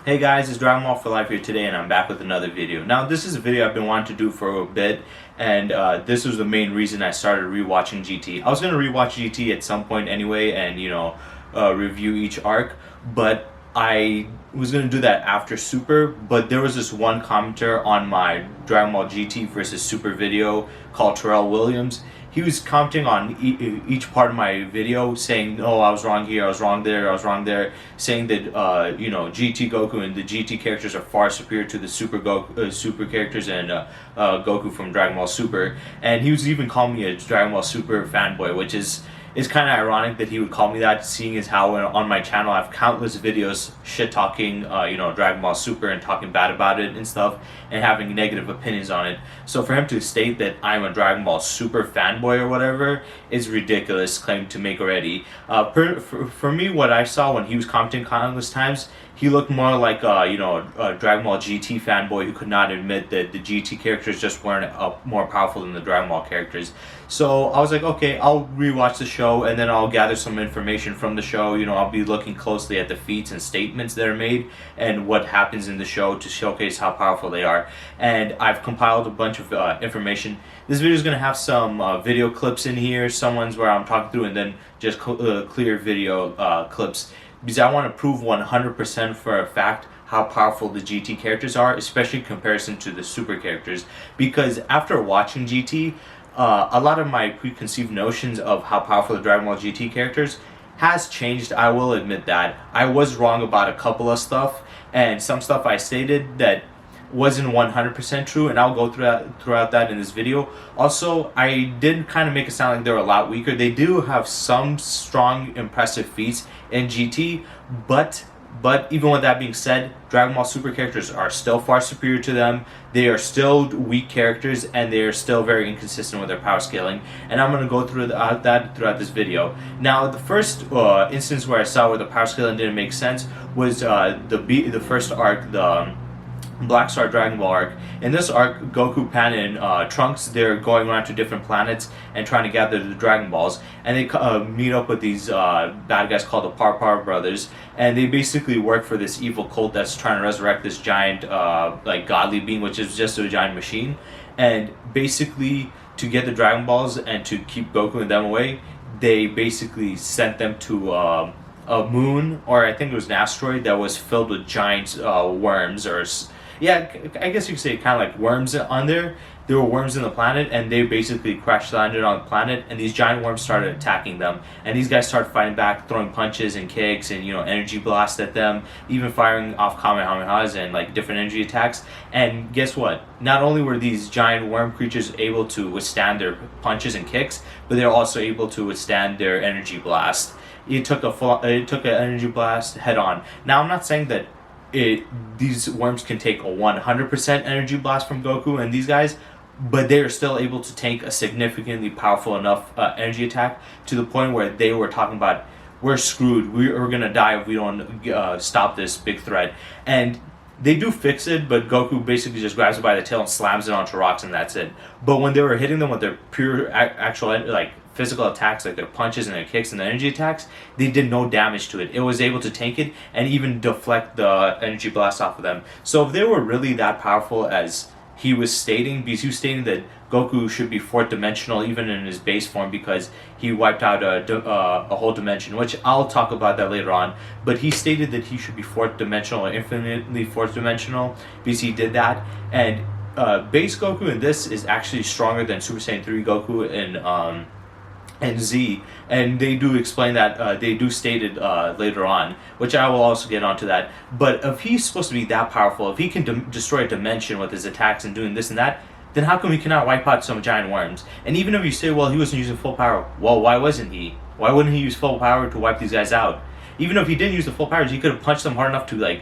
Hey guys, it's Dragon Ball for Life here today, and I'm back with another video. Now, this is a video I've been wanting to do for a bit, and this was the main reason I started rewatching GT. I was going to rewatch GT at some point anyway, and review each arc, but I was going to do that after Super, but there was this one commenter on my Dragon Ball GT versus Super video called Terrell Williams. He was commenting on each part of my video, saying, "Oh, I was wrong here, I was wrong there, I was wrong there," saying that GT Goku and the GT characters are far superior to the Super characters and Goku from Dragon Ball Super. And he was even calling me a Dragon Ball Super fanboy, which is kind of ironic that he would call me that, seeing as how on my channel I have countless videos shit talking Dragon Ball Super and talking bad about it and stuff, and having negative opinions on it. So for him to state that I'm a Dragon Ball Super fanboy or whatever is ridiculous claim to make already. For me, what I saw when he was commenting countless times, he looked more like a Dragon Ball GT fanboy who could not admit that the GT characters just weren't more powerful than the Dragon Ball characters. So I was like, okay, I'll rewatch the show and then I'll gather some information from the show. I'll be looking closely at the feats and statements that are made and what happens in the show to showcase how powerful they are. And I've compiled a bunch of information. This video is going to have some video clips in here, some ones where I'm talking through, and then just clear video clips, because I want to prove 100% for a fact how powerful the GT characters are, especially in comparison to the Super characters. Because after watching GT, a lot of my preconceived notions of how powerful the Dragon Ball GT characters has changed. I will admit that. I was wrong about a couple of stuff, and some stuff I stated that wasn't 100% true, and I'll go throughout that in this video. Also, I did kind of make it sound like they're a lot weaker. They do have some strong, impressive feats in GT, but even with that being said, Dragon Ball Super characters are still far superior to them. They are still weak characters, and they are still very inconsistent with their power scaling. And I'm going to go through that throughout this video. Now, the first instance where I saw where the power scaling didn't make sense was the first arc, the Black Star Dragon Ball arc. In this arc, Goku, Pan, and Trunks, they're going around to different planets and trying to gather the Dragon Balls, and they meet up with these bad guys called the Power Brothers, and they basically work for this evil cult that's trying to resurrect this giant godly being, which is just a giant machine. And basically, to get the Dragon Balls and to keep Goku and them away, they basically sent them to a moon, or I think it was an asteroid, that was filled with giant worms, or yeah, I guess you could say kind of like worms on there. There were worms in the planet, and they basically crash landed on the planet, and these giant worms started attacking them. And these guys started fighting back, throwing punches and kicks and energy blast at them, even firing off Kamehamehas and like different energy attacks. And guess what? Not only were these giant worm creatures able to withstand their punches and kicks, but they're also able to withstand their energy blast. It took an energy blast head on. Now, I'm not saying that these worms can take a 100% energy blast from Goku and these guys, but they are still able to take a significantly powerful enough energy attack to the point where they were talking about, we're screwed, we're gonna die if we don't stop this big threat. And they do fix it, but Goku basically just grabs it by the tail and slams it onto rocks, and that's it. But when they were hitting them with their pure actual physical attacks, like their punches and their kicks and the energy attacks, they did no damage to it. It was able to tank it and even deflect the energy blast off of them. So if they were really that powerful as he was stating, because he was stating that Goku should be fourth dimensional even in his base form because he wiped out a whole dimension, which I'll talk about that later on. But he stated that he should be fourth dimensional, or infinitely fourth dimensional, because he did that. And base Goku in this is actually stronger than Super Saiyan 3 Goku and Z, and they do explain that, they do state it later on, which I will also get onto that. But if he's supposed to be that powerful, if he can destroy a dimension with his attacks and doing this and that, then how come he cannot wipe out some giant worms? And even if you say, well, he wasn't using full power, well, why wasn't he? Why wouldn't he use full power to wipe these guys out? Even if he didn't use the full powers, he could have punched them hard enough to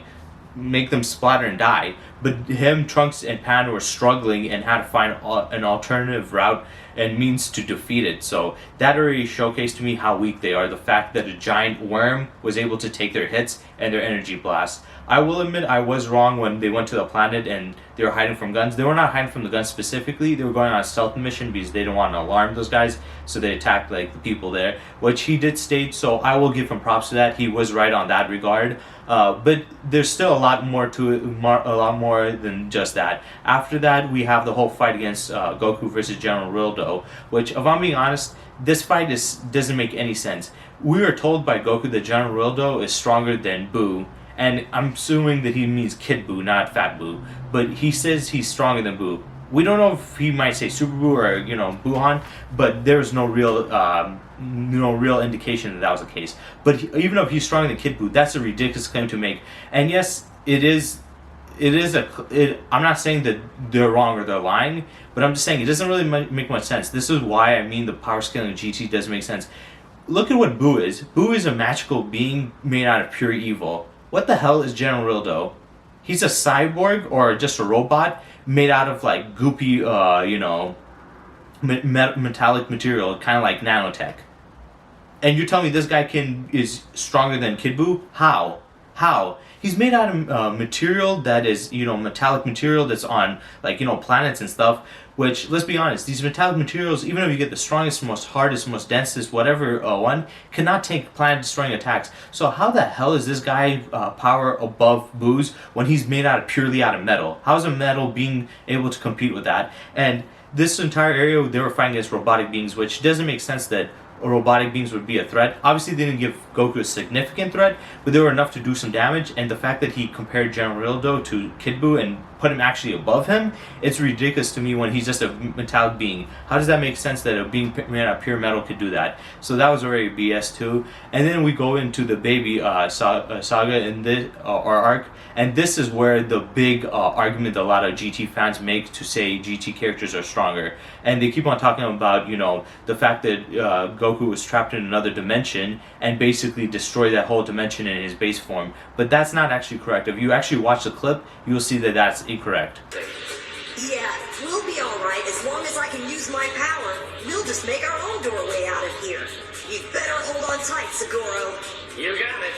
make them splatter and die. but him, Trunks, and Panda were struggling and had to find an alternative route and means to defeat it. So that already showcased to me how weak they are. The fact that a giant worm was able to take their hits and their energy blast. I will admit I was wrong when they went to the planet and they were hiding from guns. They were not hiding from the guns specifically. They were going on a stealth mission because they didn't want to alarm those guys. So they attacked like the people there, which he did state. So I will give him props to that. He was right on that regard. But there's still a lot more to it, a lot more than just that. After that, we have the whole fight against Goku versus General Wildo, which, if I'm being honest, this fight doesn't make any sense. We were told by Goku that General Wildo is stronger than Buu, and I'm assuming that he means Kid Buu, not Fat Buu. But he says he's stronger than Buu. We don't know if he might say Super Buu or Buuhan, but there's no real indication that was the case. But even if he's stronger than Kid Buu, that's a ridiculous claim to make. And yes, it is. I'm not saying that they're wrong or they're lying, but I'm just saying it doesn't really make much sense. This is why I mean the power scaling of GT doesn't make sense. Look at what Buu is. Buu is a magical being made out of pure evil. What the hell is General Wildo? He's a cyborg or just a robot made out of like goopy, metallic material, kind of like nanotech. And you're telling me this guy is stronger than Kid Buu? How? He's made out of material that is, metallic material that's on, like, planets and stuff, which, let's be honest, these metallic materials, even if you get the strongest, most hardest, most densest, whatever one, cannot take planet-destroying attacks. So how the hell is this guy power above Buu's when he's made purely out of metal? How is a metal being able to compete with that? And this entire area, they were fighting against robotic beings, which doesn't make sense that robotic beings would be a threat. Obviously, they didn't give Goku a significant threat, but they were enough to do some damage. And the fact that he compared General Wildo to Kid Buu and put him actually above him, it's ridiculous to me when he's just a metallic being. How does that make sense that a being made out of pure metal could do that? So that was already BS too. And then we go into the baby saga in this or arc, and this is where the big argument that a lot of GT fans make to say GT characters are stronger. And they keep on talking about, the fact that Goku was trapped in another dimension and basically destroyed that whole dimension in his base form. But that's not actually correct. If you actually watch the clip, you'll see that that's incorrect. Yeah, we'll be alright as long as I can use my power. We'll just make our own doorway out of here. You'd better hold on tight, Seguro. You got it.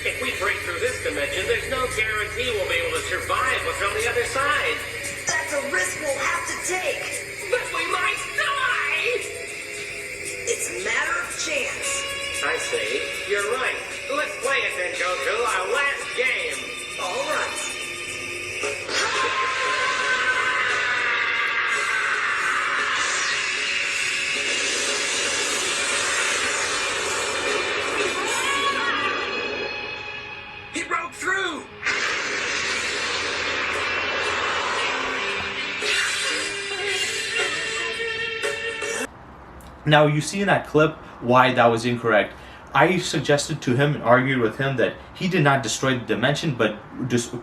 If we break through this dimension, there's no guarantee we'll be able to survive what's on the other side. That's a risk we'll have to take. But we might die! It's a matter of chance. I see. You're right. Let's play it then, Goku. Our last game. All right. He broke through! Now, you see in that clip why that was incorrect. I suggested to him and argued with him that he did not destroy the dimension, but just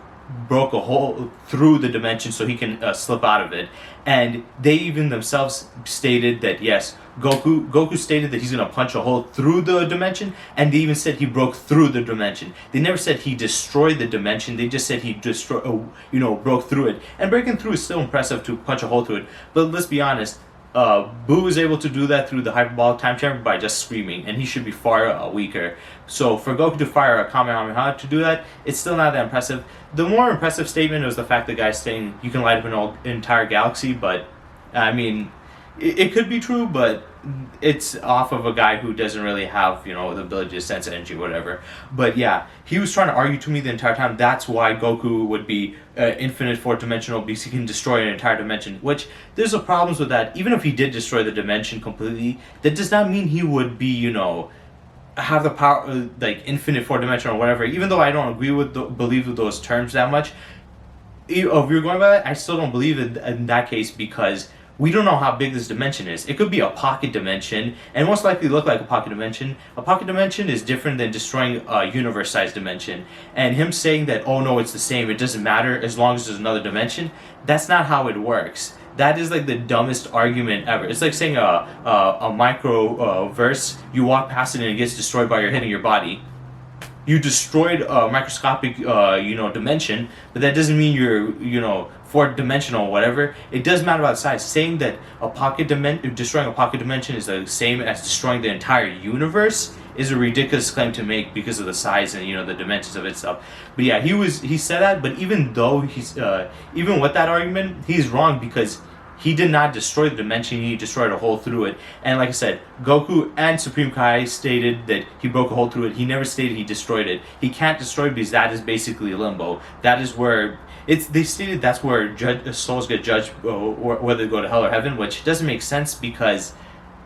broke a hole through the dimension so he can slip out of it. And they even themselves stated that, yes, Goku stated that he's going to punch a hole through the dimension, and they even said he broke through the dimension. They never said he destroyed the dimension. They just said he broke through it. And breaking through is still impressive to punch a hole through it. But let's be honest, Buu is able to do that through the hyperbolic time chamber by just screaming, and he should be far weaker. So for Goku to fire a Kamehameha to do that, it's still not that impressive. The more impressive statement was the fact that guy's saying you can light up an entire galaxy, but I mean, it could be true, but it's off of a guy who doesn't really have, the ability to sense energy or whatever. But yeah, he was trying to argue to me the entire time that's why Goku would be infinite fourth dimensional, because he can destroy an entire dimension, which there's a problems with that. Even if he did destroy the dimension completely, that does not mean he would be, have the power, like infinite fourth dimensional or whatever. Even though I don't agree with believe with those terms that much, if you're going by that, I still don't believe it in that case, because we don't know how big this dimension is. It could be a pocket dimension, and most likely look like a pocket dimension. A pocket dimension is different than destroying a universe-sized dimension. And him saying that, oh no, it's the same, it doesn't matter as long as there's another dimension, that's not how it works. That is like the dumbest argument ever. It's like saying a micro verse, you walk past it and it gets destroyed by your hitting your body. You destroyed a microscopic, dimension, but that doesn't mean you're, fourth-dimensional or whatever. It does matter about size. Saying that destroying a pocket dimension is the same as destroying the entire universe is a ridiculous claim to make because of the size and the dimensions of it stuff. But yeah, he said that. But even though even with that argument, he's wrong, because he did not destroy the dimension, he destroyed a hole through it. And like I said, Goku and Supreme Kai stated that he broke a hole through it. He never stated he destroyed it. He can't destroy it because that is basically limbo. That is where they stated that's where souls get judged, or whether they go to hell or heaven, which doesn't make sense because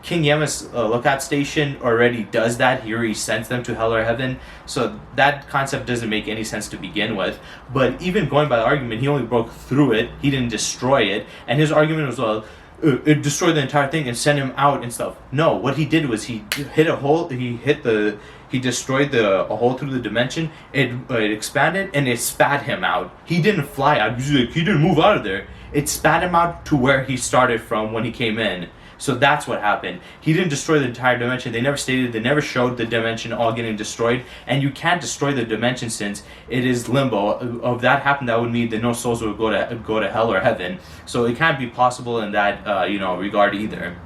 King Yama's lookout station already does that. He already sends them to hell or heaven, so that concept doesn't make any sense to begin with. But even going by the argument, he only broke through it, he didn't destroy it. And his argument was, well, it destroyed the entire thing and sent him out and stuff. No, what he did was he hit a hole, he destroyed a hole through the dimension. It expanded and it spat him out. He didn't fly out, he didn't move out of there. It spat him out to where he started from when he came in. So that's what happened. He didn't destroy the entire dimension. They never showed the dimension all getting destroyed. And you can't destroy the dimension since it is limbo. If that happened, that would mean that no souls would go to hell or heaven. So it can't be possible in that regard either.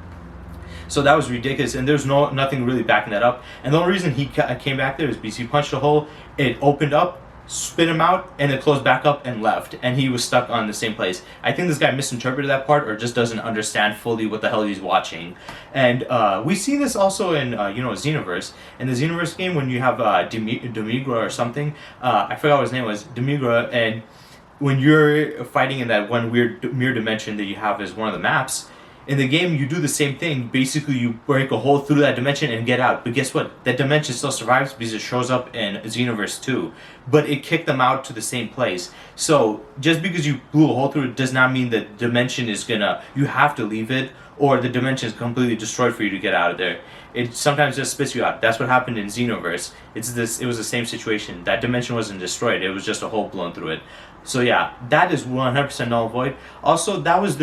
So that was ridiculous, and there's nothing really backing that up. And the only reason he came back there is because he punched a hole, it opened up, spit him out, and it closed back up and left, and he was stuck on the same place. I think this guy misinterpreted that part, or just doesn't understand fully what the hell he's watching. And we see this also in Xenoverse. In the Xenoverse game, when you have Demigra or something, I forgot what his name was, Demigra, and when you're fighting in that one weird mirror dimension that you have as one of the maps, in the game, you do the same thing. Basically, you break a hole through that dimension and get out. But guess what? That dimension still survives because it shows up in Xenoverse 2. But it kicked them out to the same place. So, just because you blew a hole through it does not mean that dimension is you have to leave it, or the dimension is completely destroyed for you to get out of there. It sometimes just spits you out. That's what happened in Xenoverse. It was the same situation. That dimension wasn't destroyed. It was just a hole blown through it. So yeah, that is 100% null and void. Also, that was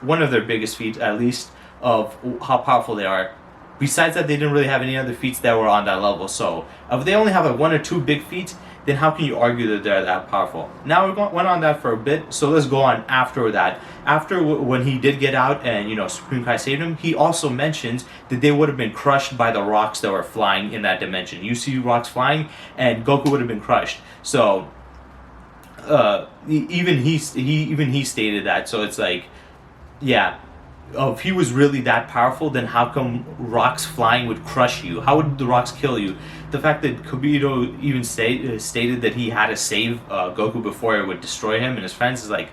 one of their biggest feats, at least, of how powerful they are. Besides that, they didn't really have any other feats that were on that level. So if they only have like one or two big feats, then how can you argue that they're that powerful? Now we went on that for a bit, so let's go on after that. After when he did get out and Supreme Kai saved him, he also mentions that they would have been crushed by the rocks that were flying in that dimension. You see rocks flying, and Goku would have been crushed. So even he stated that. So it's like, yeah, if he was really that powerful, then how come rocks flying would crush you? How would the rocks kill you? The fact that Kobito even stated that he had to save Goku before it would destroy him and his friends is like,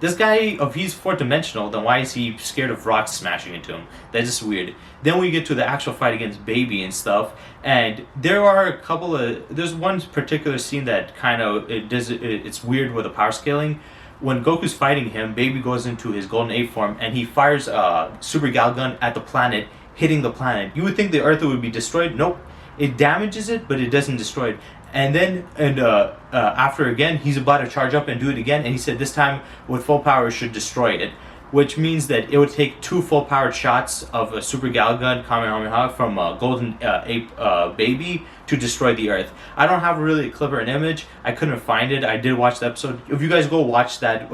this guy, if he's fourth dimensional, then why is he scared of rocks smashing into him? That's just weird. Then we get to the actual fight against Baby and stuff, and there are there's one particular scene that kind of it's weird with the power scaling. When Goku's fighting him, Baby goes into his Golden Ape form and he fires a Super Gal Gun at the planet, hitting the planet. You would think the Earth would be destroyed. Nope, it damages it, but it doesn't destroy it. And then, after again, he's about to charge up and do it again, and he said this time with full power it should destroy it, which means that it would take 2 full-powered shots of a Super Gal Gun Kamehameha from Golden Ape Baby to destroy the Earth. I don't have really a clip or an image. I couldn't find it. I did watch the episode. If you guys go watch that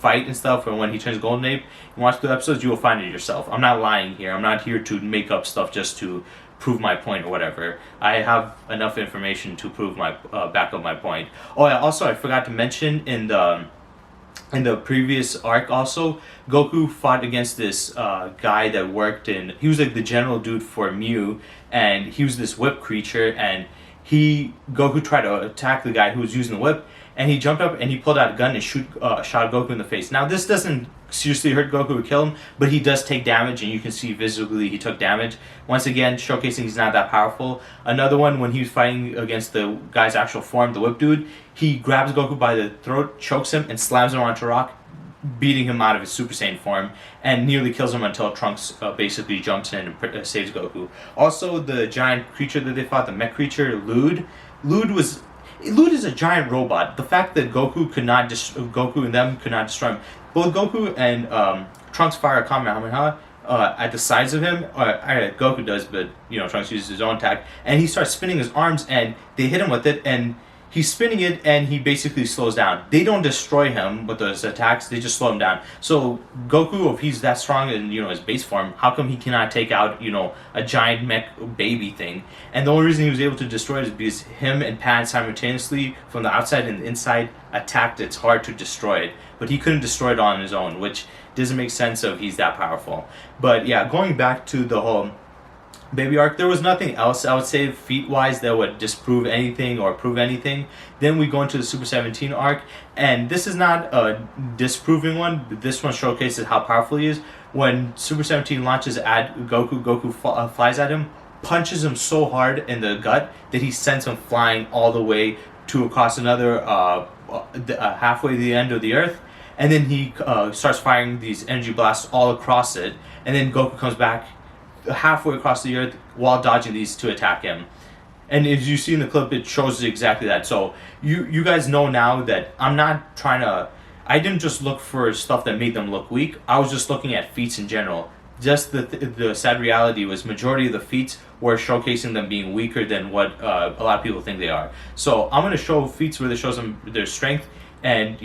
fight and stuff, and when he turns Golden Ape, and watch the episodes, you will find it yourself. I'm not lying here. I'm not here to make up stuff just to prove my point or whatever. I have enough information to prove my back up my point. Oh yeah, also I forgot to mention in the previous arc also, Goku fought against this guy that worked he was like the general dude for Mew, and he was this whip creature, and Goku tried to attack the guy who was using the whip, and he jumped up and he pulled out a gun and shot Goku in the face. Now this doesn't seriously hurt Goku or kill him, but he does take damage, and you can see visibly he took damage. Once again, showcasing he's not that powerful. Another one, when he was fighting against the guy's actual form, the Whip Dude, he grabs Goku by the throat, chokes him, and slams him onto a rock, beating him out of his Super Saiyan form, and nearly kills him until Trunks basically jumps in and saves Goku. Also, the giant creature that they fought, the mech creature, Lud is a giant robot. The fact that Goku and them could not destroy him. Both Goku and Trunks fire a Kamehameha at the sides of him. Goku does, but Trunks uses his own attack, and he starts spinning his arms, and they hit him with it, and he's spinning it, and he basically slows down. They don't destroy him with those attacks; they just slow him down. So Goku, if he's that strong in his base form, how come he cannot take out a giant mech baby thing? And the only reason he was able to destroy it is because him and Pan simultaneously, from the outside and the inside, attacked. It's hard to destroy it, but he couldn't destroy it on his own, which doesn't make sense if he's that powerful. But yeah, going back to the whole Baby arc, there was nothing else I would say feat-wise that would disprove anything or prove anything. Then we go into the Super 17 arc, and this is not a disproving one, but this one showcases how powerful he is. When Super 17 launches at Goku, Goku flies at him, punches him so hard in the gut that he sends him flying all the way to across another halfway to the end of the earth. And then he starts firing these energy blasts all across it, and then Goku comes back halfway across the earth while dodging these to attack him. And as you see in the clip, it shows exactly that. So you guys know now that I'm not trying to, I didn't just look for stuff that made them look weak. I was just looking at feats in general. Just the sad reality was majority of the feats were showcasing them being weaker than what a lot of people think they are. So I'm going to show feats where they show them their strength and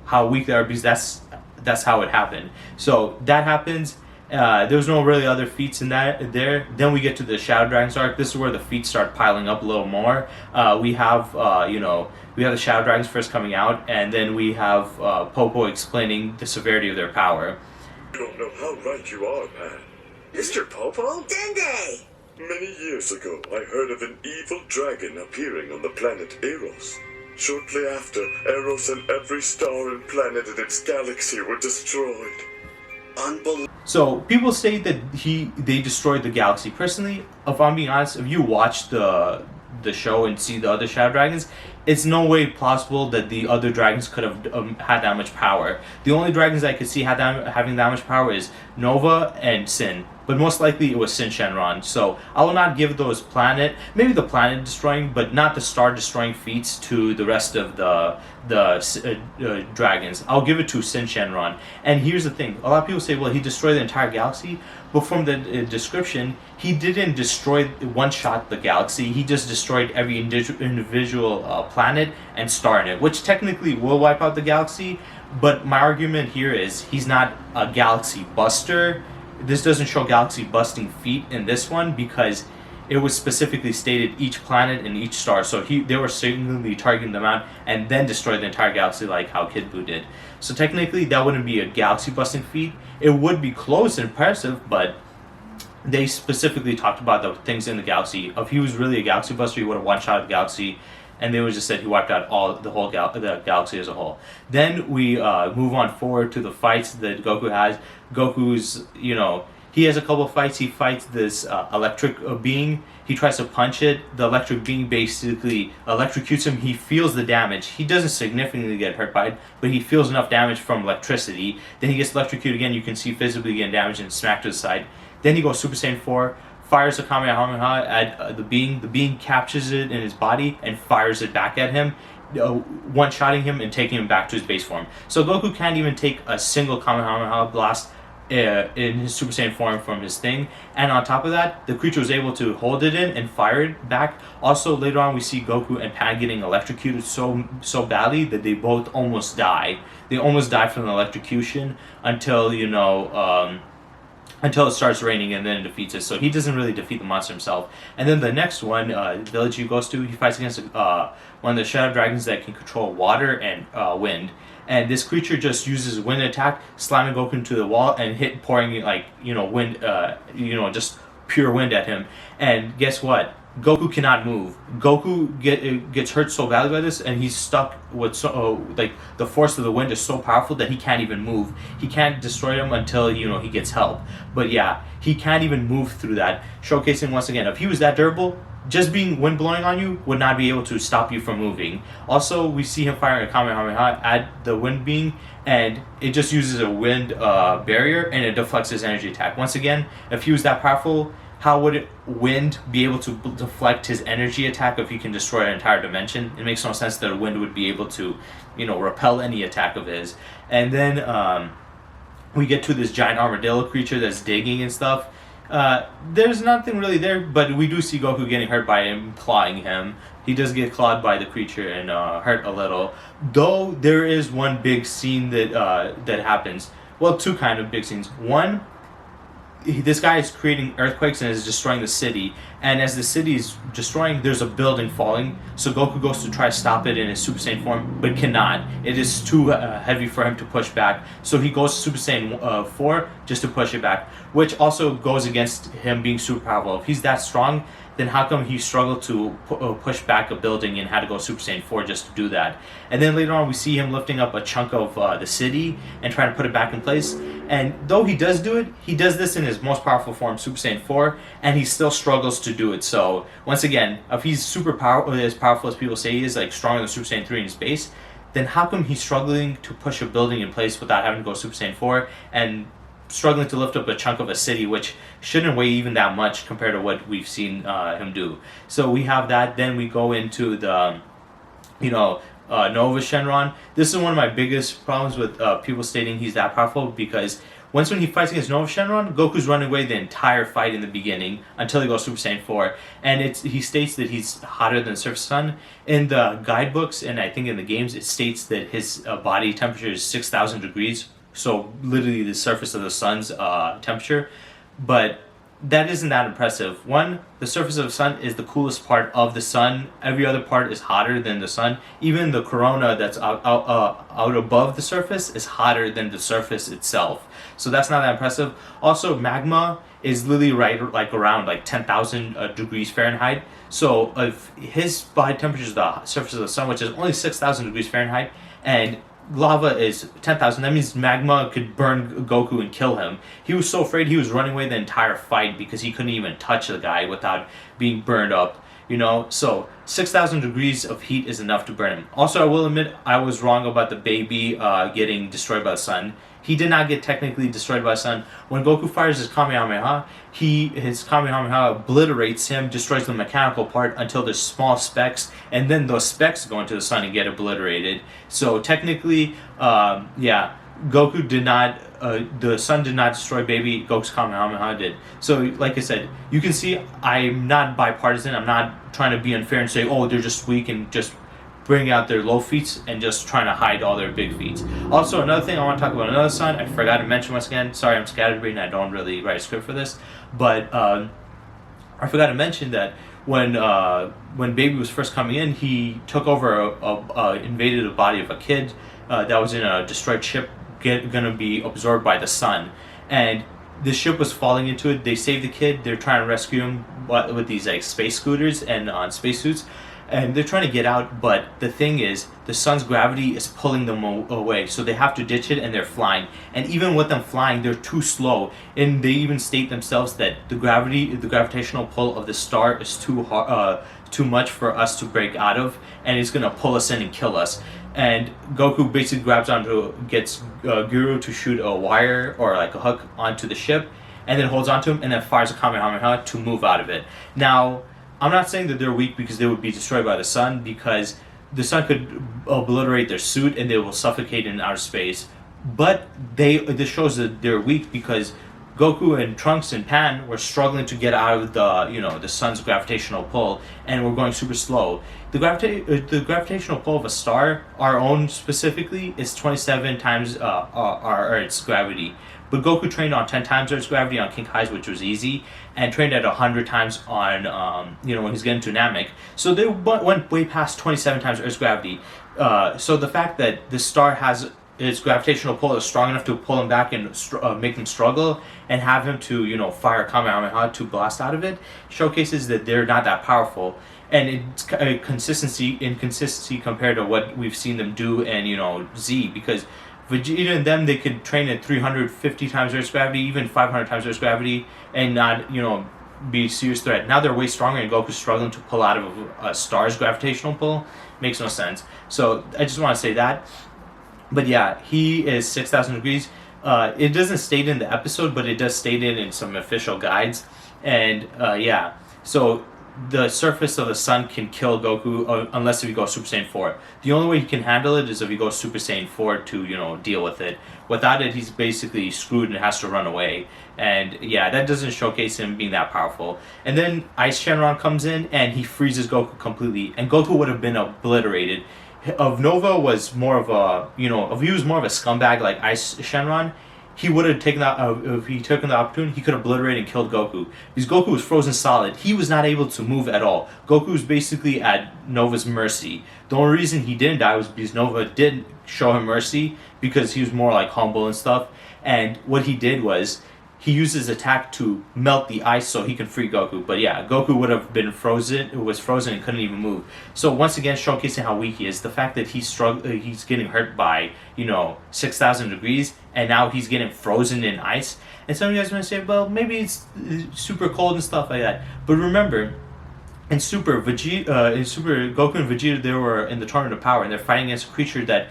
how weak they are, because that's how it happened. So that happens. There was no really other feats in that there. Then we get to the Shadow Dragons arc. This is where the feats start piling up a little more. We have we have the Shadow Dragons first coming out, and then we have Popo explaining the severity of their power. You don't know how right you are, Pan. Mr. Popo? Dende! Many years ago, I heard of an evil dragon appearing on the planet Eros. Shortly after, Eros and every star and planet in its galaxy were destroyed. Unbelievable. So people say that they destroyed the galaxy. Personally, if I'm being honest, if you watch the show and see the other Shadow Dragons, it's no way plausible that the other dragons could have had that much power. The only dragons I could see having that much power is Nova and Sin, but most likely it was Sin Shenron. So I will not give those maybe the planet destroying, but not the star destroying feats to the rest of the dragons. I'll give it to Sin Shenron. And here's the thing: a lot of people say, well, he destroyed the entire galaxy, but from the description, he didn't destroy one-shot the galaxy. He just destroyed every individual planet and star in it, which technically will wipe out the galaxy. But my argument here is he's not a galaxy buster. This doesn't show galaxy busting feat in this one, because it was specifically stated each planet and each star. So they were singularly targeting them out and then destroy the entire galaxy like how Kid Buu did. So technically that wouldn't be a galaxy busting feat. It would be close and impressive, but they specifically talked about the things in the galaxy. If he was really a galaxy buster, he would have one-shot the galaxy, and they would just said he wiped out the whole the galaxy as a whole. Then we move on forward to the fights that Goku has. Goku's, he has a couple of fights. He fights this electric being. He tries to punch it. The electric being basically electrocutes him. He feels the damage. He doesn't significantly get hurt by it, but he feels enough damage from electricity. Then he gets electrocuted again. You can see visibly getting damaged and smacked to the side. Then he goes Super Saiyan 4, fires a Kamehameha at the being. The being captures it in his body and fires it back at him, one-shotting him and taking him back to his base form. So Goku can't even take a single Kamehameha blast in his Super Saiyan form from his thing. And on top of that, the creature was able to hold it in and fire it back. Also, later on, we see Goku and Pan getting electrocuted so badly that they both almost die. They almost die from the electrocution until, until it starts raining, and then it defeats it. So he doesn't really defeat the monster himself. And then the next one, village he goes to, he fights against one of the Shadow Dragons that can control water and wind. And this creature just uses wind attack, slamming Goku into the wall and pouring wind, just pure wind at him. And guess what? Goku cannot move. Goku gets hurt so badly by this, and he's stuck with like the force of the wind is so powerful that he can't even move. He can't destroy him until he gets help. But yeah, he can't even move through that. Showcasing once again, if he was that durable, just being wind blowing on you would not be able to stop you from moving. Also, we see him firing a Kamehameha at the wind being, and it just uses a wind barrier, and it deflects his energy attack. Once again, if he was that powerful, how would wind be able to deflect his energy attack if he can destroy an entire dimension? It makes no sense that wind would be able to, repel any attack of his. And then we get to this giant armadillo creature that's digging and stuff. There's nothing really there, but we do see Goku getting hurt by him clawing him. He does get clawed by the creature and hurt a little. Though there is one big scene that happens. Well, two kind of big scenes. One, this guy is creating earthquakes and is destroying the city, and as the city is destroying, there's a building falling, so Goku goes to try to stop it in his Super Saiyan form, but cannot. It is too heavy for him to push back, so he goes to Super Saiyan 4 just to push it back, which also goes against him being super powerful. If he's that strong, then how come he struggled to push back a building and had to go Super Saiyan 4 just to do that? And then later on we see him lifting up a chunk of the city and trying to put it back in place. And though he does do it, he does this in his most powerful form, Super Saiyan 4, and he still struggles to do it. So once again, if he's as powerful as people say he is, like stronger than Super Saiyan 3 in his base, then how come he's struggling to push a building in place without having to go Super Saiyan 4 and struggling to lift up a chunk of a city, which shouldn't weigh even that much compared to what we've seen him do. So we have that. Then we go into the, Nova Shenron. This is one of my biggest problems with people stating he's that powerful, because when he fights against Nova Shenron, Goku's running away the entire fight in the beginning until he goes Super Saiyan 4, and he states that he's hotter than the surface sun. In the guidebooks and I think in the games, it states that his body temperature is 6,000 degrees, so literally the surface of the sun's temperature. But that isn't that impressive. One, the surface of the sun is the coolest part of the sun. Every other part is hotter than the sun. Even the corona that's out above the surface is hotter than the surface itself. So that's not that impressive. Also, magma is literally around 10,000 degrees Fahrenheit. So if his body temperature is the surface of the sun, which is only 6,000 degrees Fahrenheit, and lava is 10,000, that means magma could burn Goku and kill him. He was so afraid he was running away the entire fight because he couldn't even touch the guy without being burned up. So 6,000 degrees of heat is enough to burn him. Also, I will admit I was wrong about the baby getting destroyed by the sun. He did not get technically destroyed by the sun. When Goku fires his Kamehameha, his Kamehameha obliterates him, destroys the mechanical part until there's small specks, and then those specks go into the sun and get obliterated. So technically, Goku did not, the sun did not destroy baby, Goku's Kamehameha did. So like I said, you can see I'm not bipartisan. I'm not trying to be unfair and say, oh, they're just weak and just bring out their low feats and just trying to hide all their big feats. Also, another thing I want to talk about, another son I forgot to mention once again. Sorry, I'm scatterbrained. I don't really write a script for this, but I forgot to mention that when baby was first coming in, he took over invaded the body of a kid that was in a destroyed ship, gonna be absorbed by the sun, and the ship was falling into it. They saved the kid. They're trying to rescue him with these space scooters and on spacesuits. And they're trying to get out, but the thing is, the sun's gravity is pulling them away, so they have to ditch it, and they're flying. And even with them flying, they're too slow. And they even state themselves that the gravitational pull of the star is too much for us to break out of, and it's gonna pull us in and kill us. And Goku basically gets Guru to shoot a wire or a hook onto the ship, and then holds onto him, and then fires a Kamehameha to move out of it. Now, I'm not saying that they're weak because they would be destroyed by the sun, because the sun could obliterate their suit and they will suffocate in outer space. But this shows that they're weak because Goku and Trunks and Pan were struggling to get out of the sun's gravitational pull, and were going super slow. The gravitational pull of a star, our own specifically, is 27 times our Earth's gravity. But Goku trained on 10 times Earth's gravity on King Kai's, which was easy, and trained at 100 times on, when he's getting to Namek. So they went way past 27 times Earth's gravity. So the fact that the star has his gravitational pull is strong enough to pull him back and make him struggle, and have him to, you know, fire Kamehameha to blast out of it, showcases that they're not that powerful. And it's a inconsistency compared to what we've seen them do in, you know, Z, because Vegeta and them, they could train at 350 times Earth's gravity, even 500 times Earth's gravity, and not, you know, be a serious threat. Now they're way stronger, and Goku's struggling to pull out of a star's gravitational pull. Makes no sense. So I just want to say that. But yeah, he is 6,000 degrees. It doesn't state in the episode, but it does state it in some official guides. And yeah, so the surface of the sun can kill Goku unless if he goes Super Saiyan 4. The only way he can handle it is if he goes Super Saiyan 4 to, you know, deal with it. Without it, he's basically screwed and has to run away. And yeah, that doesn't showcase him being that powerful. And then Ice Shenron comes in and he freezes Goku completely. And Goku would have been obliterated. If Nova was more of a, you know, if he was more of a scumbag like Ice Shenron, he would have taken that, if he took the opportunity, he could obliterate and killed Goku. Because Goku was frozen solid. He was not able to move at all. Goku was basically at Nova's mercy. The only reason he didn't die was because Nova did show him mercy, because he was more like humble and stuff. And what he did was, he used his attack to melt the ice so he can free Goku. But yeah, Goku would have been frozen, and couldn't even move. So once again, showcasing how weak he is. The fact that he's getting hurt by, you know, 6,000 degrees, and now he's getting frozen in ice. And some of you guys might say, well, maybe it's super cold and stuff like that. But remember, in Super Goku and Vegeta, they were in the Tournament of Power, and they're fighting against a creature that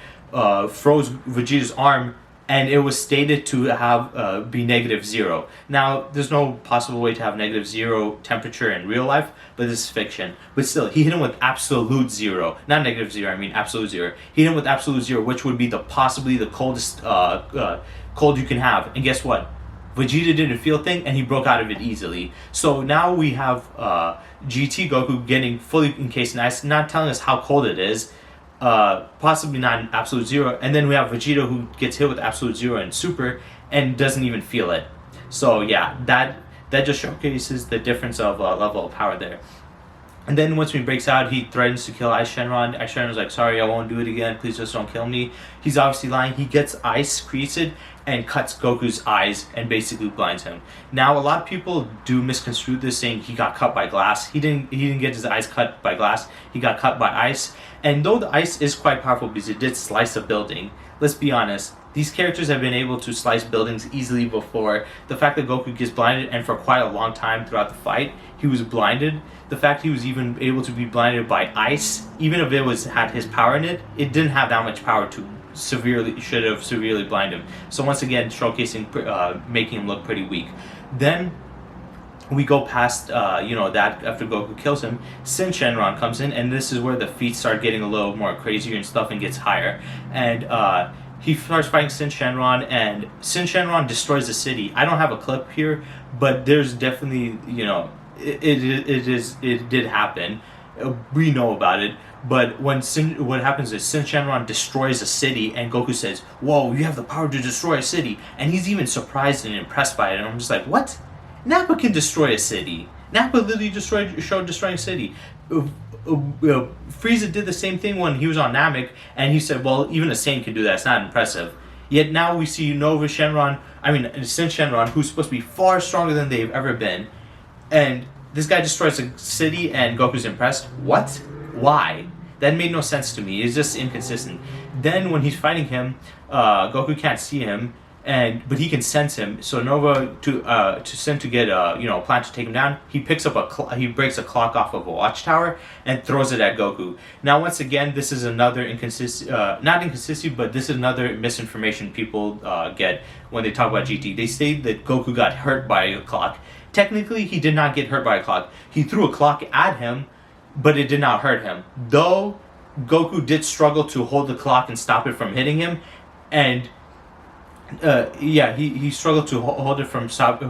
froze Vegeta's arm, and it was stated to have be -0. Now, there's no possible way to have -0 temperature in real life, but this is fiction. But still, he hit him with absolute 0. Not -0, I mean absolute 0. He hit him with absolute 0, which would be possibly the coldest cold you can have. And guess what? Vegeta didn't feel a thing, and he broke out of it easily. So now we have GT Goku getting fully encased in ice, not telling us how cold it is. Possibly not an absolute 0, and then we have Vegeta who gets hit with absolute 0 in Super and doesn't even feel it. So yeah, that just showcases the difference of level of power there. And then once he breaks out, he threatens to kill Ice Shenron. Ice Shenron's like, sorry, I won't do it again, please just don't kill me. He's obviously lying. He gets ice created and cuts Goku's eyes and basically blinds him. Now, a lot of people do misconstrue this, saying he got cut by glass. He didn't get his eyes cut by glass. He got cut by ice. And though the ice is quite powerful because it did slice a building, let's be honest, these characters have been able to slice buildings easily before. The fact that Goku gets blinded, and for quite a long time throughout the fight, he was blinded. The fact he was even able to be blinded by ice, even if it had his power in it, it didn't have that much power to should have severely blinded him. So once again, showcasing, making him look pretty weak. Then we go past, you know, that after Goku kills him, Sin Shenron comes in, and this is where the feats start getting a little more crazier and stuff and gets higher. And he starts fighting Sin Shenron, and Sin Shenron destroys the city. I don't have a clip here, but there's definitely, you know, it did happen. We know about it. But what happens is Sin Shenron destroys a city, and Goku says, "Whoa, you have the power to destroy a city!" And he's even surprised and impressed by it. And I'm just like, what? Nappa can destroy a city. Nappa literally showed destroying a city. Frieza did the same thing when he was on Namek, and he said, well, even a Saiyan can do that. It's not impressive. Yet now we see Sin Shenron, who's supposed to be far stronger than they've ever been, and this guy destroys a city, and Goku's impressed. What? Why? That made no sense to me. It's just inconsistent. Then when he's fighting him, Goku can't see him, but he can sense him. So Nova to send to get a plan to take him down. He picks up he breaks a clock off of a watchtower and throws it at Goku. Now once again, this is another not inconsistent, but this is another misinformation people get when they talk about GT. They say that Goku got hurt by a clock. Technically, he did not get hurt by a clock. He threw a clock at him, but it did not hurt him. Though Goku did struggle to hold the clock and stop it from hitting him, and he struggled to hold it from stop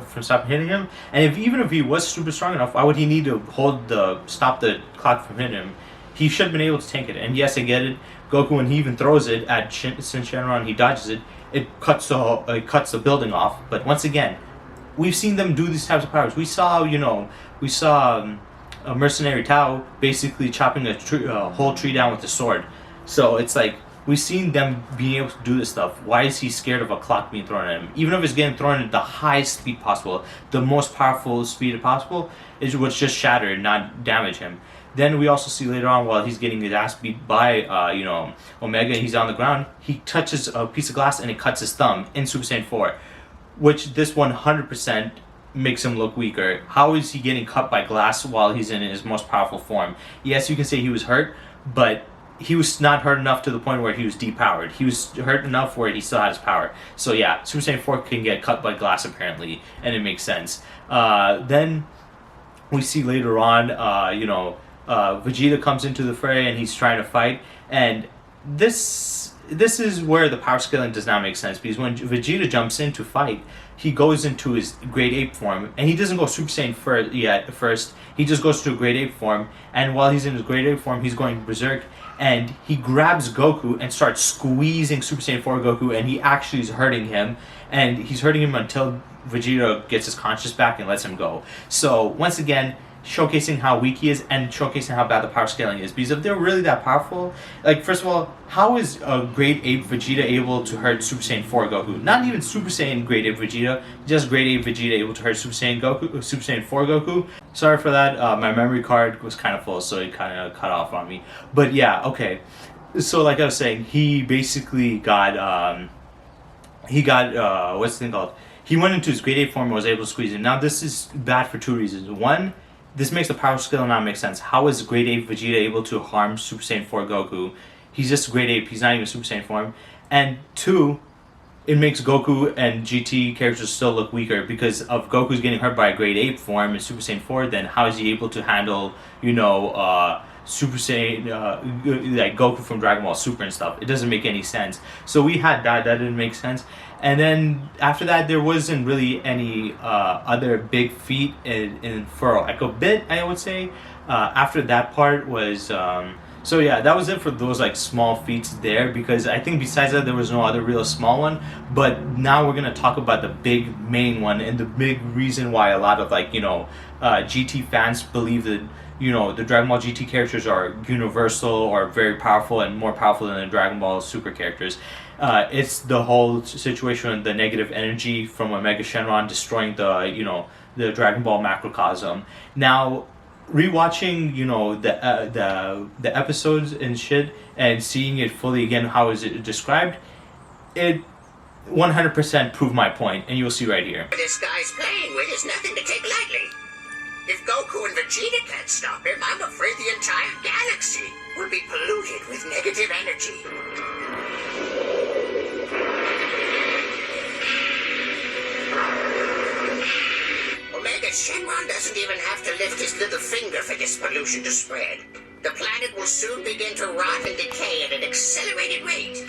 hitting him. And even if he was super strong enough, why would he need to stop the clock from hitting him? He should have been able to tank it. And yes, I get it. Goku, when he even throws it at Sin Shenron, he dodges it. It cuts the building off. But once again, we've seen them do these types of powers. We saw a mercenary Tao basically chopping a whole tree down with a sword. So it's like, We've seen them being able to do this stuff. Why is he scared of a clock being thrown at him? Even if it's getting thrown at the highest speed possible, the most powerful speed possible, it would just shatter and not damage him. Then we also see later on, while he's getting his ass beat by, Omega, and he's on the ground, he touches a piece of glass and it cuts his thumb in Super Saiyan 4, which this 100% makes him look weaker. How is he getting cut by glass while he's in his most powerful form? Yes, you can say he was hurt, but he was not hurt enough to the point where he was depowered. He was hurt enough where he still had his power. So yeah, Super Saiyan 4 can get cut by glass apparently, and it makes sense. Then we see later on, Vegeta comes into the fray and he's trying to fight, and this is where the power scaling does not make sense, because when Vegeta jumps in to fight, he goes into his grade 8 form, and he doesn't go Super Saiyan first. He just goes to a grade 8 form, and while he's in his grade 8 form, he's going berserk, and he grabs Goku and starts squeezing Super Saiyan 4 Goku, and he actually is hurting him, and he's hurting him until Vegeta gets his conscience back and lets him go. So once again, showcasing how weak he is and showcasing how bad the power scaling is, because if they're really that powerful, like, first of all, how is a grade 8 Vegeta able to hurt Super Saiyan 4 Goku? Not even Super Saiyan grade 8 Vegeta, just grade 8 Vegeta able to hurt Super Saiyan 4 Goku. Sorry for that, my memory card was kind of full, so it kind of cut off on me. But yeah, okay, so like I was saying, he basically got what's the thing called? He went into his grade 8 form and was able to squeeze him. Now this is bad for two reasons. One, this makes the power scale not make sense. How is grade 8 Vegeta able to harm Super Saiyan 4 Goku? He's just grade 8, he's not even Super Saiyan form. And two, it makes Goku and GT characters still look weaker, because of Goku's getting hurt by a grade 8 form in Super Saiyan 4, then how is he able to handle, Super Saiyan, like Goku from Dragon Ball Super and stuff? It doesn't make any sense. So we had that didn't make sense. And then after that, there wasn't really any other big feat in Furrow. Like a bit, I would say. After that part was... so yeah, that was it for those like small feats there, because I think besides that there was no other real small one. But now we're gonna talk about the big main one, and the big reason why a lot of GT fans believe that the Dragon Ball GT characters are universal or very powerful and more powerful than the Dragon Ball Super characters. It's the whole situation with the negative energy from Omega Shenron destroying the Dragon Ball macrocosm. Now, rewatching the episodes and shit and seeing it fully again, how is it described, it 100% proved my point, and you'll see right here. This guy's playing with is nothing to take lightly. If Goku and Vegeta can't stop him, I'm afraid the entire galaxy will be polluted with negative energy. Omega Shenron doesn't even have to lift his little finger for this pollution to spread. The planet will soon begin to rot and decay at an accelerated rate.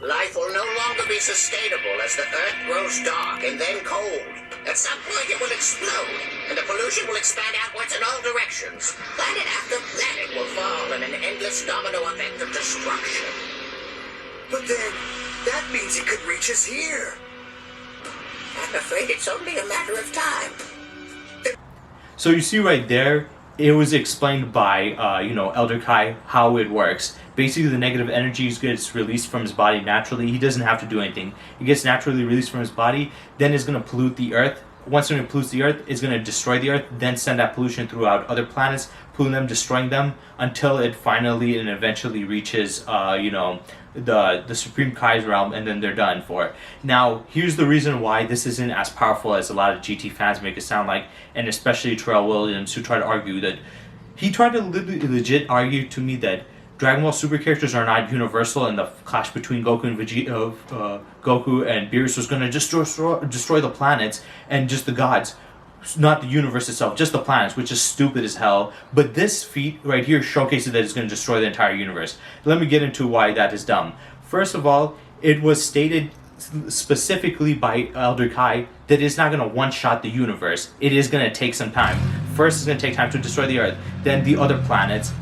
Life will no longer be sustainable as the Earth grows dark and then cold. At some point it will explode, and the pollution will expand outwards in all directions. Planet after planet will fall in an endless domino effect of destruction. But then, that means it could reach us here. I'm afraid it's only a matter of time. So you see right there, it was explained by, Elder Kai how it works. Basically, the negative energy gets released from his body naturally. He doesn't have to do anything. It gets naturally released from his body, then it's going to pollute the Earth. Once it pollutes the Earth, it's going to destroy the Earth, then send that pollution throughout other planets, polluting them, destroying them, until it finally and eventually reaches, the Supreme Kai's realm, and then they're done for it. Now, here's the reason why this isn't as powerful as a lot of GT fans make it sound like, and especially Terrell Williams, who tried to argue that... He tried to legit argue to me that Dragon Ball Super characters are not universal, and the clash between Goku and Vegeta, Goku and Beerus was going to destroy the planets and just the gods, not the universe itself, just the planets, which is stupid as hell. But this feat right here showcases that it's going to destroy the entire universe. Let me get into why that is dumb. First of all, it was stated specifically by Elder Kai that it's not going to one-shot the universe. It is going to take some time. First, it's going to take time to destroy the Earth. Then the other planets...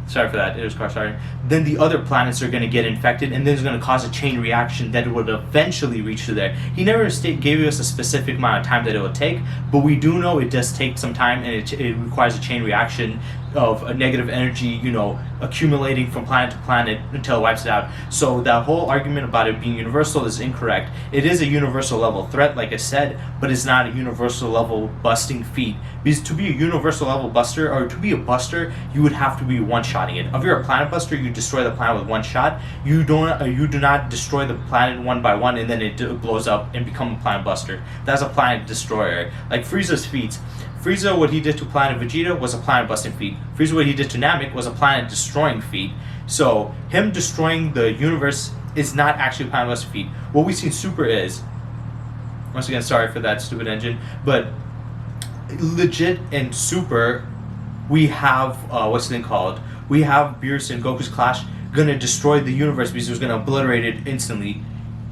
Sorry for that, it was car starting. Then the other planets are going to get infected, and then it's going to cause a chain reaction that would eventually reach to there. He never gave us a specific amount of time that it would take, but we do know it does take some time, and it requires a chain reaction of a negative energy, you know, accumulating from planet to planet until it wipes it out. So that whole argument about it being universal is incorrect. It is a universal level threat, like I said, but it's not a universal level busting feat. Because to be a universal level buster, or to be a buster, you would have to be one-shotting it. If you're a planet buster, you destroy the planet with one shot. You do not destroy the planet one by one and then it blows up and become a planet buster. That's a planet destroyer. Like Frieza's feats. Frieza, what he did to Planet Vegeta was a planet busting feat. Frieza, what he did to Namek was a planet destroying feat. So him destroying the universe is not actually a planet busting feat. What we see in Super is, once again, sorry for that stupid engine, but legit in Super, we have what's the thing called? We have Beerus and Goku's clash gonna destroy the universe because it was gonna obliterate it instantly.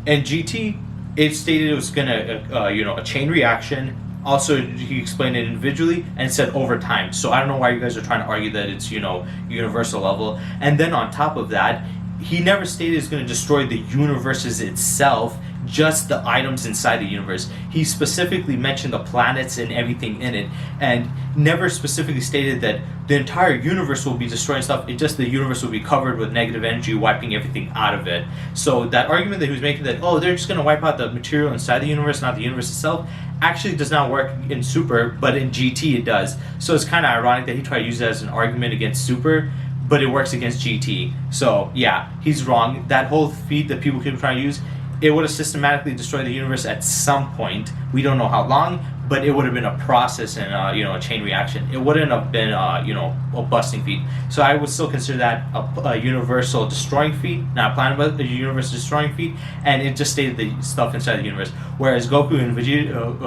In GT, it stated it was gonna you know, a chain reaction. Also, he explained it individually and said over time. So I don't know why you guys are trying to argue that it's, you know, universal level. And then on top of that, he never stated it's going to destroy the universes itself, just the items inside the universe. He specifically mentioned the planets and everything in it, and never specifically stated that the entire universe will be destroying stuff. It just, the universe will be covered with negative energy, wiping everything out of it. So that argument that he was making that, oh, they're just going to wipe out the material inside the universe, not the universe itself, actually does not work in Super, but in GT it does. So it's kind of ironic that he tried to use it as an argument against Super, but it works against GT. So yeah, he's wrong. That whole feat that people keep trying to use, it would have systematically destroyed the universe at some point. We don't know how long, but it would have been a process and you know, a chain reaction. It wouldn't have been you know, a busting feat. So I would still consider that a universal destroying feat, not a planet, but a universe destroying feat. And it just stated the stuff inside the universe. Whereas Goku and Vegeta,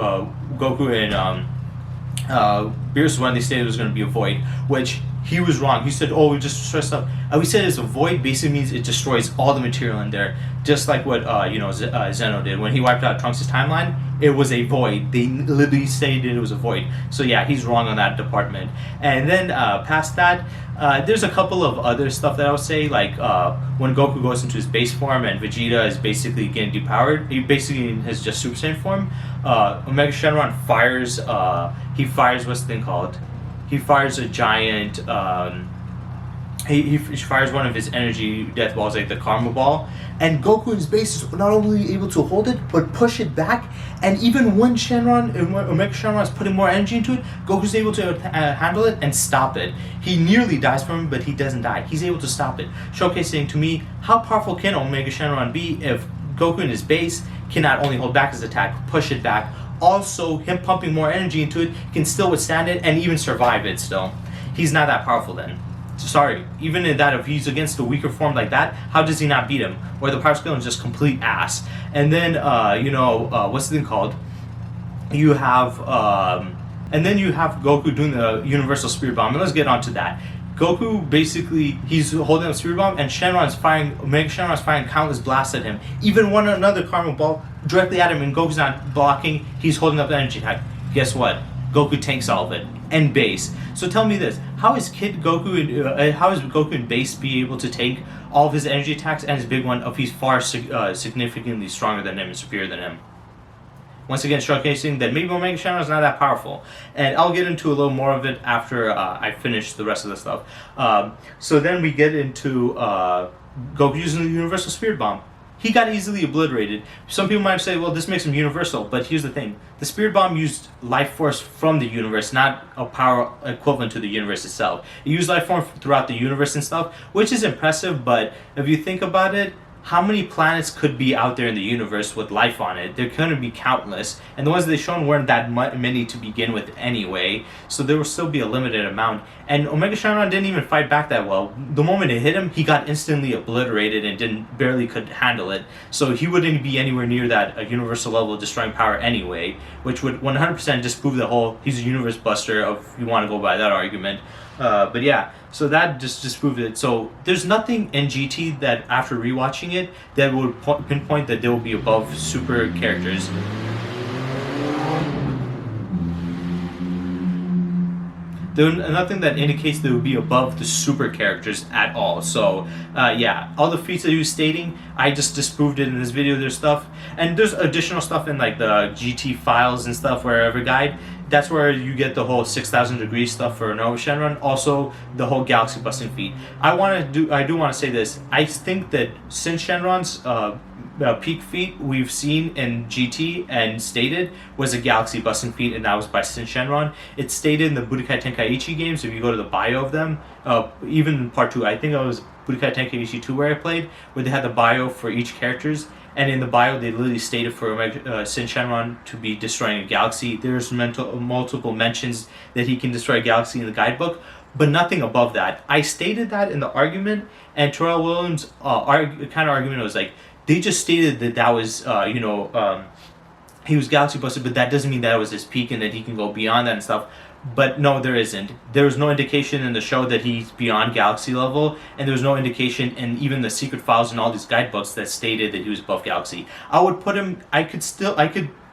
Goku and Beerus, when they stated it was going to be a void, which he was wrong. He said, oh, we just destroy stuff. We said it's a void basically means it destroys all the material in there. Just like what you know, Zeno did. When he wiped out Trunks' timeline, it was a void. They literally stated it was a void. So yeah, he's wrong on that department. And then past that, there's a couple of other stuff that I would say, like when Goku goes into his base form and Vegeta is basically getting depowered, he basically in his just Super Saiyan form, Omega Shenron fires, he fires, what's the thing called? He fires a giant, he fires one of his energy death balls, like the Karma Ball, and Goku in his base is not only able to hold it, but push it back, and even when Omega Shenron is putting more energy into it, Goku's able to handle it and stop it. He nearly dies from it, but he doesn't die. He's able to stop it, showcasing to me how powerful can Omega Shenron be if Goku in his base cannot only hold back his attack, push it back. Also, him pumping more energy into it can still withstand it and even survive it still. He's not that powerful then. Sorry, even in that, if he's against a weaker form like that, how does he not beat him? Or the power scaling is just complete ass. And then, you know, what's the thing called? You have, and then you have Goku doing the Universal Spirit Bomb. And let's get on to that. Goku basically, he's holding a Spirit Bomb, and Shenron's firing, Omega Shenron's firing countless blasts at him. Even one another Karma Ball directly at him, and Goku's not blocking, he's holding up the energy attack. Guess what? Goku tanks all of it. And base. So tell me this: how is Goku in base be able to take all of his energy attacks and his big one if he's far significantly stronger than him and superior than him? Once again, showcasing that maybe Omega Shenron is not that powerful. And I'll get into a little more of it after I finish the rest of the stuff. So then we get into Goku using the Universal Spirit Bomb. He got easily obliterated. Some people might say, well, this makes him universal, but here's the thing. The Spirit Bomb used life force from the universe, not a power equivalent to the universe itself. It used life force throughout the universe and stuff, which is impressive, but if you think about it, how many planets could be out there in the universe with life on it? There couldn't be countless, and the ones they shown weren't that many to begin with anyway, so there will still be a limited amount. And Omega Shenron didn't even fight back that well. The moment it hit him, he got instantly obliterated and barely could handle it, so he wouldn't be anywhere near that universal level of destroying power anyway, which would 100% disprove the whole he's a universe buster, if you want to go by that argument. But yeah, so that just disproved it. So there's nothing in GT that after rewatching it that would pinpoint that they will be above super characters. There's nothing that indicates they would be above the super characters at all. So yeah, all the feats that he was stating, I just disproved it in this video. There's stuff, and there's additional stuff in like the GT files and stuff, wherever guide. that's where you get the whole 6,000 degrees stuff for Nova Shenron. Also, the whole galaxy busting feat. I do want to say this. I think that since Shenron's peak feat we've seen in GT and stated was a galaxy busting feat, and that was by Shenron. It's stated in the Budokai Tenkaichi games. If you go to the bio of them, even in part 2, I think it was Budokai Tenkaichi 2 where I played, where they had the bio for each characters. And in the bio, they literally stated for Shenron to be destroying a galaxy. There's multiple mentions that he can destroy a galaxy in the guidebook, but nothing above that. I stated that in the argument, and Terrell Williams' kind of argument was like, they just stated that was, he was galaxy busted, but that doesn't mean that was his peak and that he can go beyond that and stuff. But no, there isn't. There was no indication in the show that he's beyond galaxy level, and there was no indication in even the secret files and all these guidebooks that stated that he was above galaxy. I would put him, I could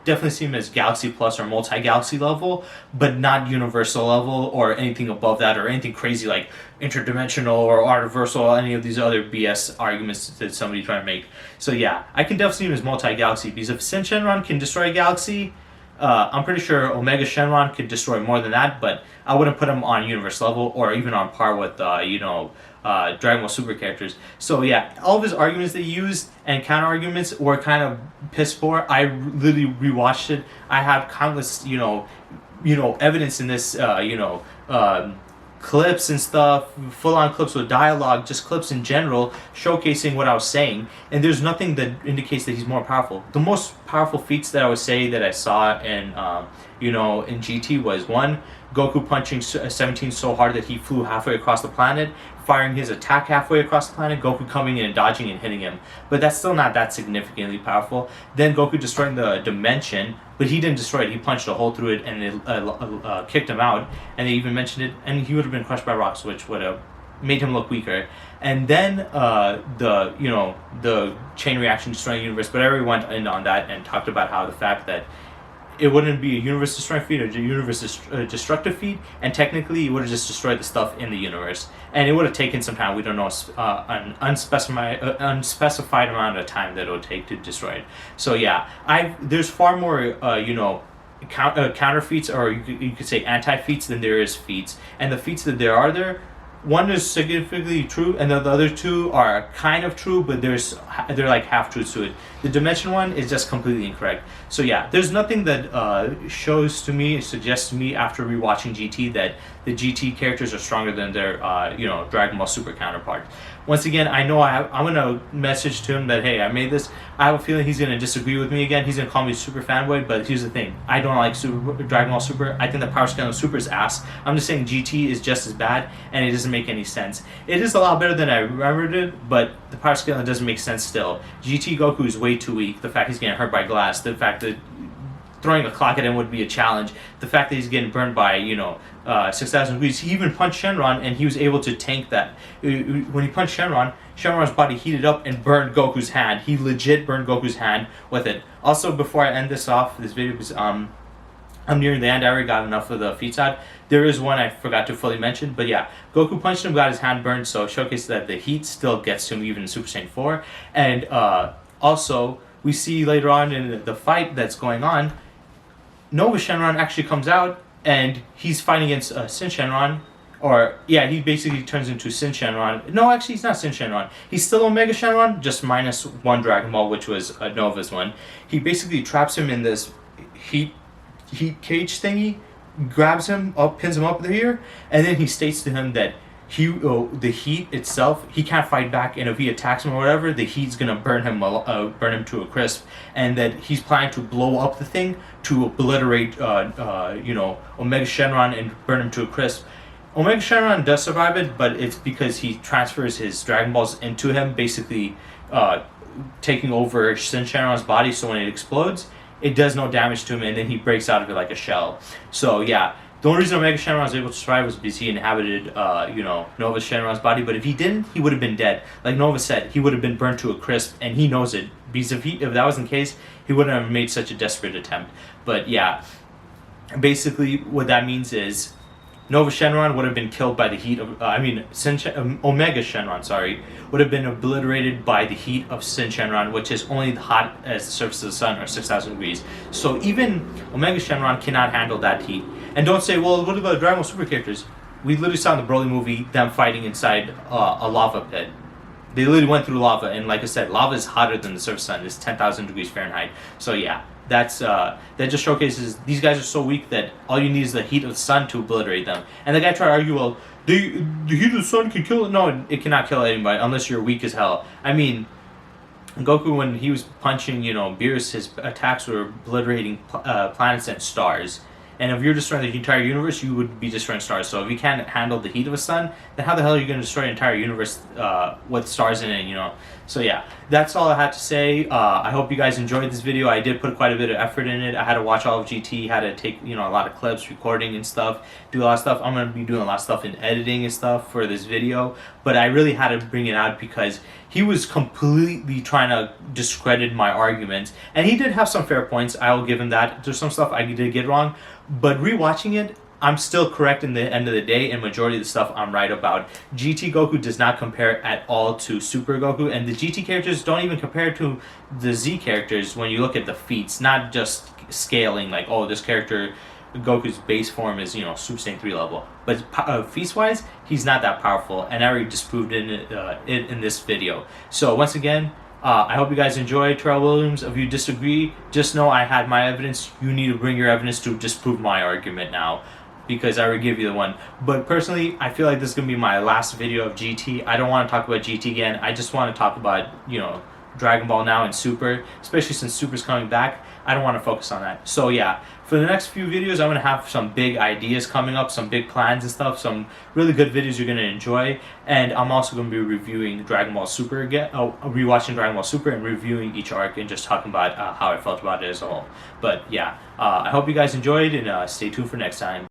definitely see him as galaxy plus or multi-galaxy level, but not universal level or anything above that or anything crazy like interdimensional or artiversal, any of these other BS arguments that somebody trying to make. So yeah, I can definitely see him as multi-galaxy, because if Shenron can destroy a galaxy, I'm pretty sure Omega Shenron could destroy more than that, but I wouldn't put him on universe level or even on par with, Dragon Ball Super characters. So yeah, all of his arguments that he used and counter arguments were kind of piss poor. I literally rewatched it. I have countless, evidence in this, clips and stuff, full-on clips with dialogue, just clips in general, showcasing what I was saying, and there's nothing that indicates that he's more powerful. The most powerful feats that I would say that I saw in, in GT was, one, Goku punching 17 so hard that he flew halfway across the planet, firing his attack halfway across the planet, Goku coming in and dodging and hitting him. But that's still not that significantly powerful. Then Goku destroying the dimension, but he didn't destroy it. He punched a hole through it and it kicked him out. And they even mentioned it, and he would have been crushed by rocks, which would have made him look weaker. And then the chain reaction destroying the universe. But everyone went in on that and talked about how the fact that it wouldn't be a universe destroying feat or a universe destructive feat, and technically it would have just destroyed the stuff in the universe, and it would have taken some time. We don't know an unspecified amount of time that it would take to destroy it. So yeah, there's far more counter feats, or you could say anti feats, than there is feats, and the feats that there are one is significantly true, and the other two are kind of true, but they're like half truths to it. The dimension one is just completely incorrect. So yeah, there's nothing that suggests to me after rewatching GT that the GT characters are stronger than their Dragon Ball Super counterparts. Once again, I know I'm gonna message to him that, hey, I made this. I have a feeling he's gonna disagree with me again. He's gonna call me super fanboy, but here's the thing: I don't like Dragon Ball Super. I think the power scaling of Super is ass. I'm just saying GT is just as bad, and it doesn't make any sense. It is a lot better than I remembered it, but the power scaling doesn't make sense still. GT Goku is way too weak. The fact he's getting hurt by glass, the fact that throwing a clock at him would be a challenge, the fact that he's getting burned by 6,000 degrees. He even punched Shenron and he was able to tank that. When he punched Shenron's body heated up and burned Goku's hand. He legit burned Goku's hand with it. Also, before I end this video, because I'm nearing the end, I already got enough of the feat side. There is one I forgot to fully mention, but yeah, Goku punched him, got his hand burned, so it showcases that the heat still gets to him even in Super Saiyan 4. And also, we see later on in the fight that's going on, Nova Shenron actually comes out and he's fighting against Sin Shenron, he basically turns into Sin Shenron. No, actually he's not Sin Shenron. He's still Omega Shenron, just minus one Dragon Ball, which was Nova's one. He basically traps him in this heat cage thingy, grabs him up, pins him up here, and then he states to him that the heat itself, he can't fight back, and if he attacks him or whatever, the heat's gonna burn him to a crisp, and that he's planning to blow up the thing to obliterate Omega Shenron and burn him to a crisp. Omega Shenron does survive it, but it's because he transfers his Dragon Balls into him, basically taking over Sin Shenron's body, so when it explodes, it does no damage to him, and then he breaks out of it like a shell. So yeah, the only reason Omega Shenron was able to survive was because he inhabited, Nova Shenron's body. But if he didn't, he would have been dead. Like Nova said, he would have been burnt to a crisp, and he knows it. Because if that wasn't the case, he wouldn't have made such a desperate attempt. But yeah, basically what that means is Nova Shenron would have been killed by the heat of, Omega Shenron, sorry, would have been obliterated by the heat of Sin Shenron, which is only hot as the surface of the sun, or 6,000 degrees. So even Omega Shenron cannot handle that heat. And don't say, well, what about Dragon Ball Super characters? We literally saw in the Broly movie them fighting inside a lava pit. They literally went through lava, and like I said, lava is hotter than the surface of the sun. It's 10,000 degrees Fahrenheit. So yeah, that just showcases these guys are so weak that all you need is the heat of the sun to obliterate them. And the guy tried to argue, well, the heat of the sun can kill it. No, it cannot kill anybody unless you're weak as hell. I mean, Goku, when he was punching, Beerus, his attacks were obliterating planets and stars. And if you're destroying the entire universe, you would be destroying stars. So if you can't handle the heat of a sun, then how the hell are you going to destroy an entire universe with stars in it, So yeah, that's all I had to say. I hope you guys enjoyed this video. I did put quite a bit of effort in it. I had to watch all of GT, had to take, a lot of clips, recording and stuff, do a lot of stuff. I'm going to be doing a lot of stuff in editing and stuff for this video. But I really had to bring it out because he was completely trying to discredit my arguments. And he did have some fair points. I will give him that. There's some stuff I did get wrong. But rewatching it, I'm still correct in the end of the day, and majority of the stuff I'm right about. GT Goku does not compare at all to Super Goku, and the GT characters don't even compare to the Z characters when you look at the feats, not just scaling, like, oh, this character, Goku's base form is, Super Saiyan 3 level. But feats-wise, he's not that powerful, and I already disproved it in this video. So once again, I hope you guys enjoyed. Terrell Williams, if you disagree, just know I had my evidence. You need to bring your evidence to disprove my argument now, because I already give you the one. But personally, I feel like this is going to be my last video of GT. I don't want to talk about GT again. I just want to talk about, Dragon Ball now and Super, especially since Super's coming back. I don't want to focus on that. So yeah, for the next few videos, I'm going to have some big ideas coming up, some big plans and stuff, some really good videos you're going to enjoy. And I'm also going to be reviewing Dragon Ball Super again, rewatching Dragon Ball Super and reviewing each arc and just talking about how I felt about it as a whole. But yeah, I hope you guys enjoyed, and stay tuned for next time.